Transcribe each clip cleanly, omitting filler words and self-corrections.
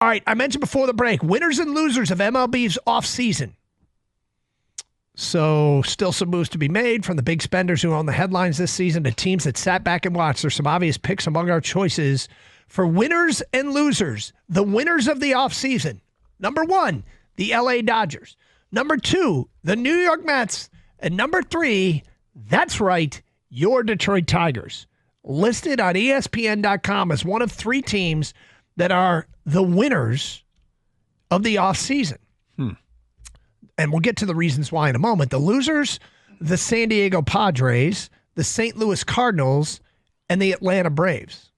All right, I mentioned before the break, winners and losers of MLB's offseason. So still some moves to be made from the big spenders who own the headlines this season to teams that sat back and watched. There's some obvious picks among our choices for winners and losers. The winners of the offseason. Number 1, the LA Dodgers. Number 2, the New York Mets. And number 3, that's right, your Detroit Tigers. Listed on ESPN.com as one of 3 teams that are the winners of the offseason. And we'll get to the reasons why in a moment. The losers, the San Diego Padres, the St. Louis Cardinals, and the Atlanta Braves.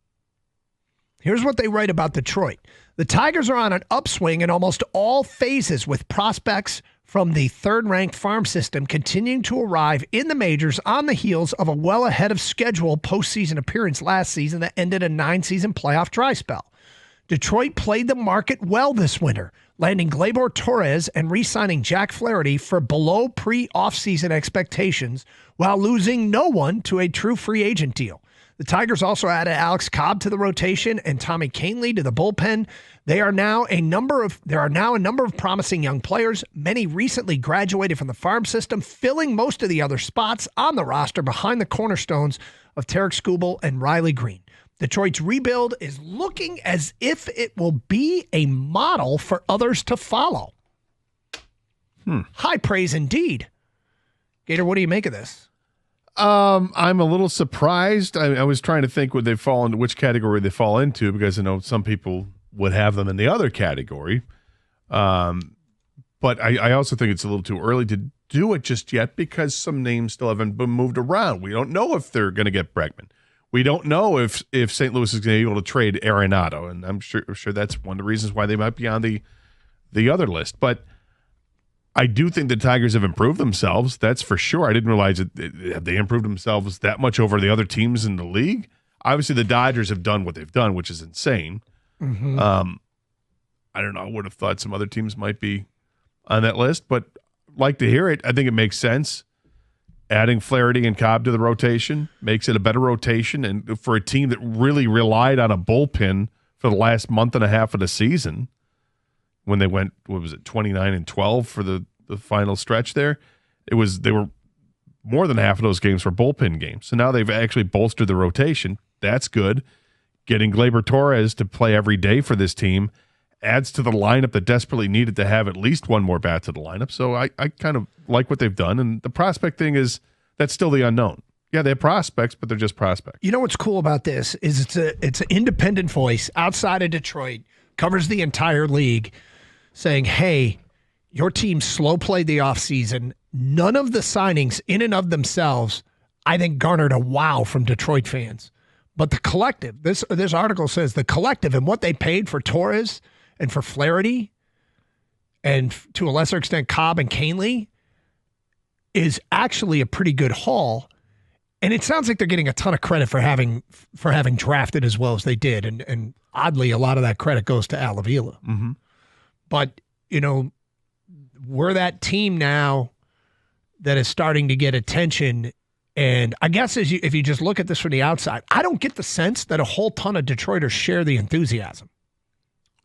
Here's what they write about Detroit. The Tigers are on an upswing in almost all phases, with prospects from the third-ranked farm system continuing to arrive in the majors on the heels of a well-ahead-of-schedule postseason appearance last season that ended a 9-season playoff dry spell. Detroit played the market well this winter, landing Gleyber Torres and re-signing Jack Flaherty for below pre-offseason expectations while losing no one to a true free agent deal. The Tigers also added Alex Cobb to the rotation and Tommy Kahnle to the bullpen. There are now a number of promising young players, many recently graduated from the farm system, filling most of the other spots on the roster behind the cornerstones of Tarek Skubal and Riley Green. Detroit's rebuild is looking as if it will be a model for others to follow. High praise indeed. Gator, what do you make of this? I'm a little surprised. I was trying to think would they fall into which category they fall into, because I know some people would have them in the other category. But I also think it's a little too early to do it just yet, because some names still haven't been moved around. We don't know if they're going to get Bregman. We don't know if St. Louis is going to be able to trade Arenado, and I'm sure that's one of the reasons why they might be on the other list. But I do think the Tigers have improved themselves. That's for sure. I didn't realize have they improved themselves that much over the other teams in the league. Obviously, the Dodgers have done what they've done, which is insane. Mm-hmm. I don't know. I would have thought some other teams might be on that list, but like to hear it. I think it makes sense. Adding Flaherty and Cobb to the rotation makes it a better rotation, and for a team that really relied on a bullpen for the last month and a half of the season, when they went, 29-12 for the final stretch there, they were more than half of those games were bullpen games. So now they've actually bolstered the rotation. That's good. Getting Gleyber Torres to play every day for this team adds to the lineup that desperately needed to have at least one more bat to the lineup. So I kind of like what they've done. And the prospect thing that's still the unknown. Yeah, they have prospects, but they're just prospects. You know what's cool about this is it's an independent voice outside of Detroit, covers the entire league, saying, hey, your team slow played the offseason. None of the signings in and of themselves, I think, garnered a wow from Detroit fans. But the collective, this article says the collective and what they paid for Torres and for Flaherty and to a lesser extent Cobb and Kahnle is actually a pretty good haul. And it sounds like they're getting a ton of credit for having drafted as well as they did. And oddly, a lot of that credit goes to Al Avila. Mm-hmm. But, we're that team now that is starting to get attention. And I guess if you just look at this from the outside, I don't get the sense that a whole ton of Detroiters share the enthusiasm.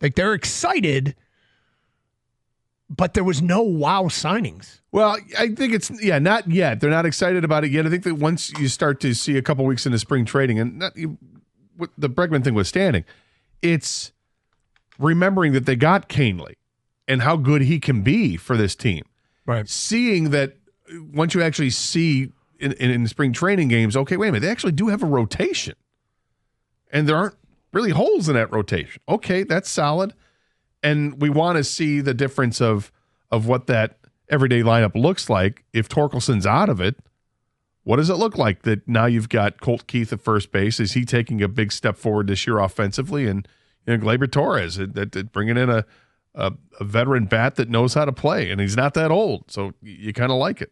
Like, they're excited, but there was no wow signings. Well, I think not yet. They're not excited about it yet. I think that once you start to see a couple weeks into spring trading, and the Bregman thing withstanding, it's remembering that they got Kahnle and how good he can be for this team. Right. Seeing that once you actually see in spring training games, okay, wait a minute, they actually do have a rotation. And there aren't really holes in that rotation. Okay, that's solid. And we want to see the difference of what that everyday lineup looks like. If Torkelson's out of it, what does it look like that now you've got Colt Keith at first base? Is he taking a big step forward this year offensively? And Gleyber Torres, bringing in a veteran bat that knows how to play, and he's not that old, so you kind of like it.